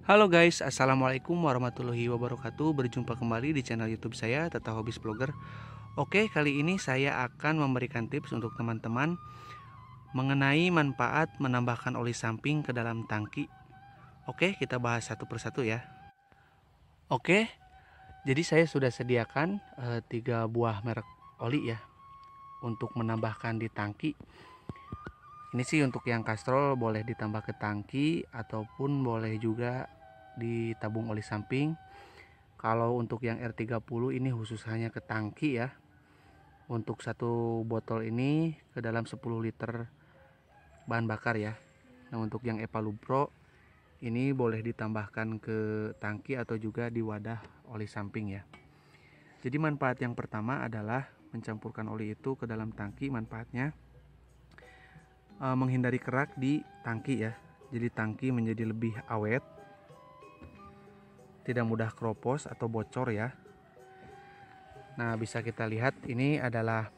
Halo guys, assalamualaikum warahmatullahi wabarakatuh. Berjumpa kembali di channel YouTube saya, Tata Hobis Vlogger. Oke, kali ini saya akan memberikan tips untuk teman-teman mengenai manfaat menambahkan oli samping ke dalam tangki. Oke, kita bahas satu persatu ya. Oke, jadi saya sudah sediakan 3 buah merek oli ya untuk menambahkan di tangki. Ini sih untuk yang Castrol boleh ditambah ke tangki ataupun boleh juga ditabung oli samping. Kalau untuk yang R30 ini khusus hanya ke tangki ya. Untuk satu botol ini ke dalam 10 liter bahan bakar ya. Nah, untuk yang Epalu Pro ini boleh ditambahkan ke tangki atau juga di wadah oli samping ya. Jadi manfaat yang pertama adalah mencampurkan oli itu ke dalam tangki. Manfaatnya menghindari kerak di tangki ya. Jadi tangki menjadi lebih awet, tidak mudah keropos atau bocor ya. Nah, bisa kita lihat ini adalah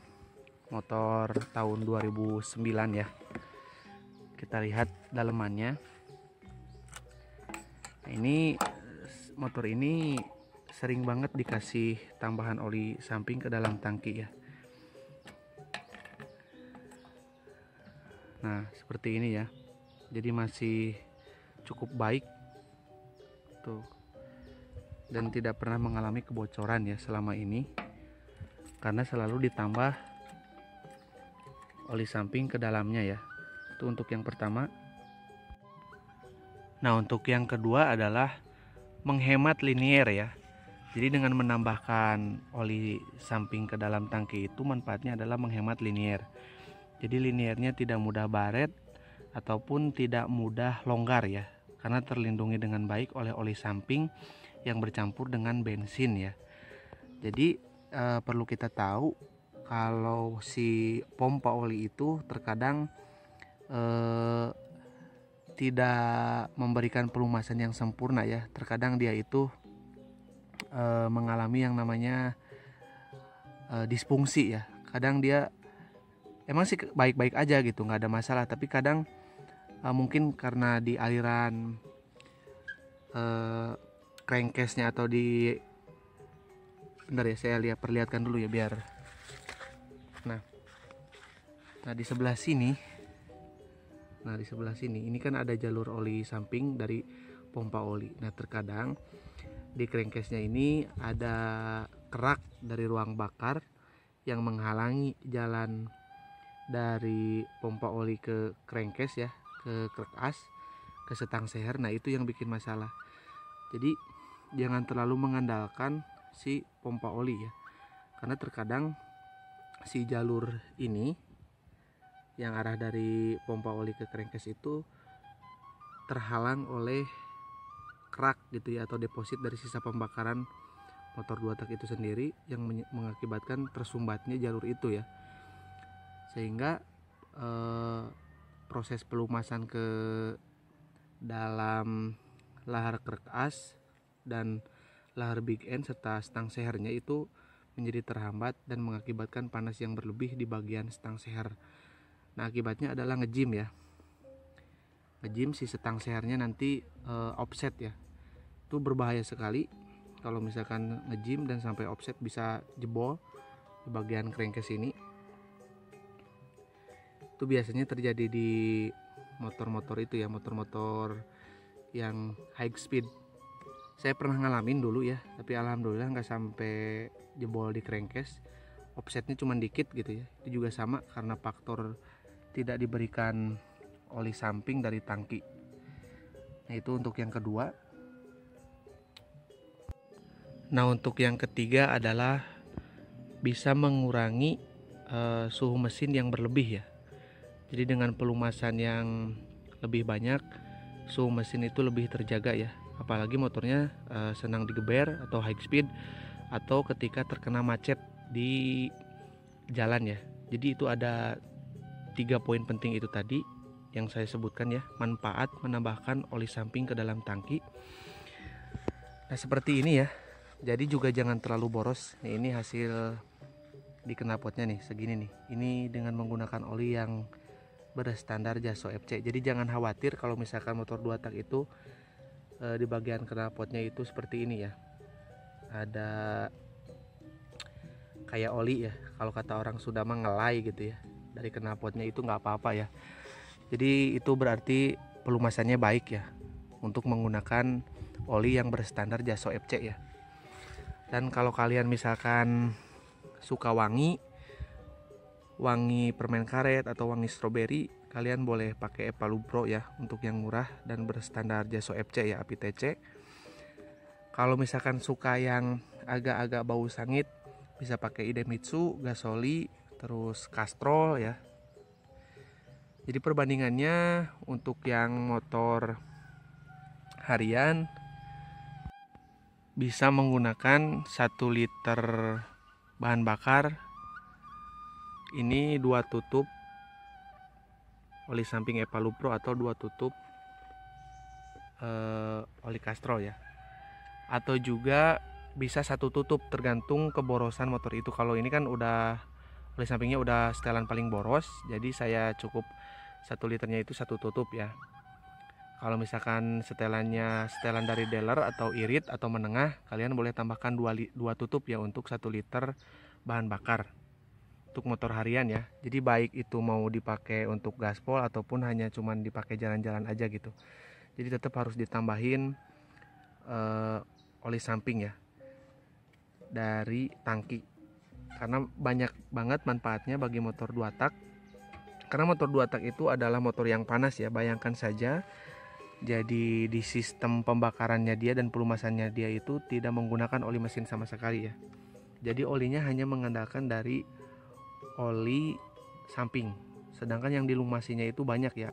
motor tahun 2009 ya. Kita lihat dalemannya. Nah, ini motor ini sering banget dikasih tambahan oli samping ke dalam tangki ya. Nah, seperti ini ya. Jadi masih cukup baik tuh. Dan tidak pernah mengalami kebocoran ya selama ini. Karena selalu ditambah oli samping ke dalamnya ya. Itu untuk yang pertama. Nah, untuk yang kedua adalah menghemat linier ya. Jadi dengan menambahkan oli samping ke dalam tangki itu manfaatnya adalah menghemat linier. Jadi liniernya tidak mudah baret ataupun tidak mudah longgar ya. Karena terlindungi dengan baik oleh oli samping yang bercampur dengan bensin ya. Jadi perlu kita tahu kalau si pompa oli itu terkadang tidak memberikan pelumasan yang sempurna ya. Terkadang dia itu mengalami yang namanya disfungsi ya. Kadang dia emang sih baik-baik aja gitu, nggak ada masalah. Tapi kadang mungkin karena di aliran crankcase-nya atau di, bentar ya saya perlihatkan dulu ya biar. Nah di sebelah sini, ini kan ada jalur oli samping dari pompa oli. Nah terkadang di crankcase-nya ini ada kerak dari ruang bakar yang menghalangi jalan dari pompa oli ke crankcase ya, ke krek as, ke setang seher. Nah itu yang bikin masalah. Jadi jangan terlalu mengandalkan si pompa oli ya, karena terkadang si jalur ini yang arah dari pompa oli ke crankcase itu terhalang oleh kerak gitu ya, atau deposit dari sisa pembakaran motor 2 tak itu sendiri yang mengakibatkan tersumbatnya jalur itu ya. Sehingga proses pelumasan ke dalam lahar krek as dan lahar big end serta stang sehernya itu menjadi terhambat dan mengakibatkan panas yang berlebih di bagian stang seher. Nah akibatnya adalah ngejim ya. Ngejim si stang sehernya nanti offset ya. Itu berbahaya sekali kalau misalkan ngejim dan sampai offset, bisa jebol di bagian crankcase ini. Itu biasanya terjadi di motor-motor itu ya, motor-motor yang high speed. Saya pernah ngalamin dulu ya, tapi alhamdulillah nggak sampai jebol di crankcase. Offsetnya cuma dikit gitu ya. Itu juga sama karena faktor tidak diberikan oli samping dari tangki. Nah itu untuk yang kedua. Nah untuk yang ketiga adalah bisa mengurangi suhu mesin yang berlebih ya. Jadi dengan pelumasan yang lebih banyak, suhu mesin itu lebih terjaga ya. Apalagi motornya senang digeber atau high speed, atau ketika terkena macet di jalan ya. Jadi itu ada 3 poin penting itu tadi yang saya sebutkan ya. Manfaat menambahkan oli samping ke dalam tangki. Nah seperti ini ya. Jadi juga jangan terlalu boros. Nih, ini hasil di knalpotnya nih segini nih. Ini dengan menggunakan oli yang berstandar JASO FC. Jadi jangan khawatir kalau misalkan motor 2 tak itu di bagian knalpotnya itu seperti ini ya, ada kayak oli ya, kalau kata orang Sunda mah ngelai gitu ya dari knalpotnya, itu nggak apa-apa ya. Jadi itu berarti pelumasannya baik ya untuk menggunakan oli yang berstandar JASO FC ya. Dan kalau kalian misalkan suka wangi permen karet atau wangi stroberi, kalian boleh pakai Epalubro ya untuk yang murah dan berstandar JASO FC ya, API TC. Kalau misalkan suka yang agak-agak bau sangit, bisa pakai Idemitsu, Gasoli, terus Castrol ya. Jadi perbandingannya untuk yang motor harian bisa menggunakan 1 liter bahan bakar ini 2 tutup oli samping Epalubro atau 2 tutup oli Castrol ya, atau juga bisa 1 tutup tergantung keborosan motor itu. Kalau ini kan udah oli sampingnya udah setelan paling boros, jadi saya cukup 1 liternya itu 1 tutup ya. Kalau misalkan setelan dari dealer atau irit atau menengah, kalian boleh tambahkan 2 tutup ya untuk 1 liter bahan bakar untuk motor harian ya. Jadi baik itu mau dipakai untuk gaspol ataupun hanya cuman dipakai jalan-jalan aja gitu. Jadi tetap harus ditambahin oli samping ya dari tangki, karena banyak banget manfaatnya bagi motor 2 tak. Karena motor 2 tak itu adalah motor yang panas ya, bayangkan saja. Jadi di sistem pembakarannya dia dan pelumasannya dia itu tidak menggunakan oli mesin sama sekali ya. Jadi olinya hanya mengandalkan dari oli samping. Sedangkan yang dilumasinya itu banyak ya.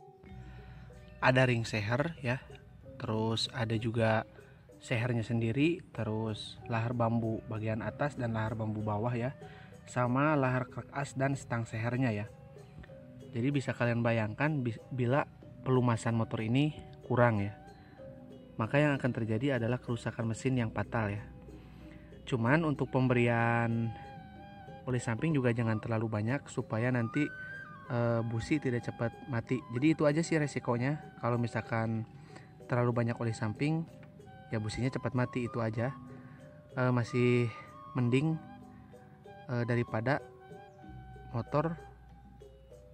Ada ring seher ya, terus ada juga sehernya sendiri, terus lahar bambu bagian atas dan lahar bambu bawah ya, sama lahar krek as dan stang sehernya ya. Jadi bisa kalian bayangkan bila pelumasan motor ini kurang ya, maka yang akan terjadi adalah kerusakan mesin yang fatal ya. Cuman untuk pemberian oli samping juga jangan terlalu banyak supaya nanti busi tidak cepat mati. Jadi itu aja sih resikonya. Kalau misalkan terlalu banyak oli samping, ya businya cepat mati, itu aja. Masih mending daripada motor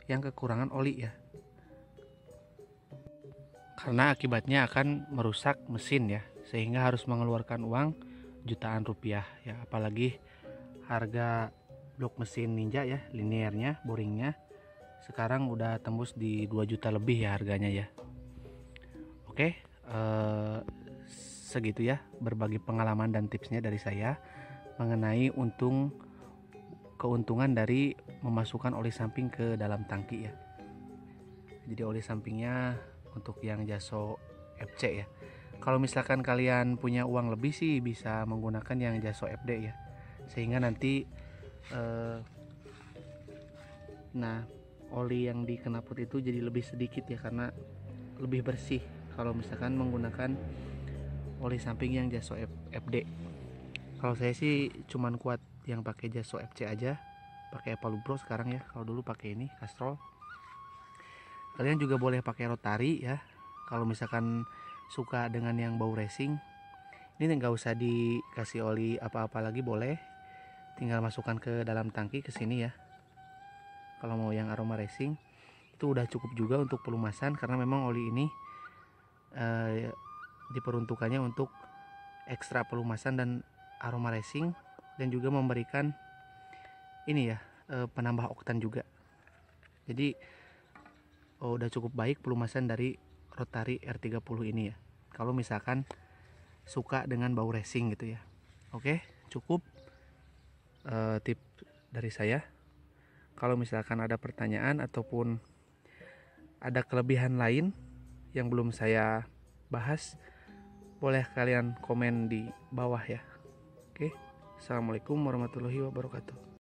yang kekurangan oli ya, karena akibatnya akan merusak mesin ya, sehingga harus mengeluarkan uang jutaan rupiah ya. Apalagi harga blok mesin Ninja ya, linearnya, boringnya sekarang udah tembus di 2 juta lebih ya harganya ya. Oke, segitu ya berbagi pengalaman dan tipsnya dari saya mengenai keuntungan dari memasukkan oli samping ke dalam tangki ya. Jadi oli sampingnya untuk yang JASO FC ya. Kalau misalkan kalian punya uang lebih sih bisa menggunakan yang JASO FD ya, sehingga nanti oli yang di knalpot itu jadi lebih sedikit ya, karena lebih bersih kalau misalkan menggunakan oli samping yang JASO FD. Kalau saya sih cuman kuat yang pakai JASO FC aja, pakai Epalubro sekarang ya. Kalau dulu pakai ini Castrol. Kalian juga boleh pakai rotari ya, kalau misalkan suka dengan yang bau racing. Ini nggak usah dikasih oli apa-apa lagi, boleh tinggal masukkan ke dalam tangki ke sini ya. Kalau mau yang aroma racing itu udah cukup juga untuk pelumasan, karena memang oli ini diperuntukannya untuk ekstra pelumasan dan aroma racing, dan juga memberikan ini ya, penambah oktan juga. Jadi udah cukup baik pelumasan dari rotari R30 ini ya, kalau misalkan suka dengan bau racing gitu ya. Oke, cukup tip dari saya. Kalau misalkan ada pertanyaan ataupun ada kelebihan lain yang belum saya bahas, boleh kalian komen di bawah ya. Oke, assalamualaikum warahmatullahi wabarakatuh.